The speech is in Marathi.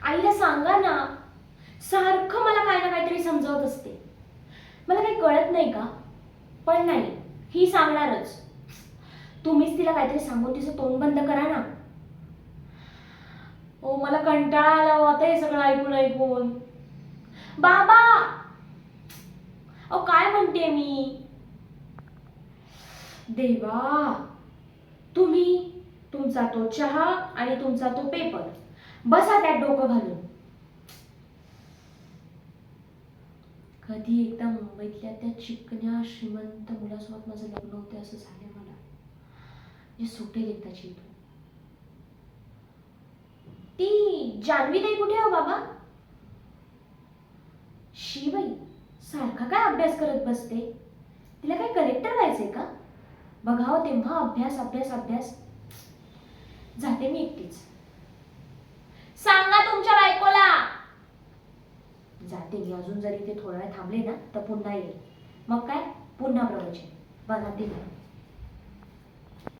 आईला सांगा ना, सारखं मला काय ना काहीतरी समजावत असते. मला काही कळत नाही का? पण नाही, ही सांगणारच. तुम्हीच तिला काहीतरी सांगून तिचं तोंड बंद करा ना. ओ मला कंटाळा आला होता हे सगळं ऐकून ऐकून. बाबा, अहो काय म्हणते मी? देवा, तुम्ही तुमचा तो चहा आणि तुमचा तो पेपर, बसा त्यात डोकं घालून. कधी एकदा मुंबईतल्या त्या चिकन्या श्रीमंत मुलासोबत माझं लग्न होते असं झालंय मला. जे सुटेल एकदाची इथून. ती जान्हवी ताई कुठे हो बाबा? शी बाई, सारखा काय अभ्यास करत बसते? तिला काय कलेक्टर व्हायचंय का? बघावं तेव्हा अभ्यास अभ्यास अभ्यास. जाते मी एकटीच. सांगा तुमच्या बायकोला. जाते मी. अजून जरी ते थोडा वेळ थांबले ना तर पुन्हा येईल. मग काय, पुन्हा प्रवचन. बघा ते.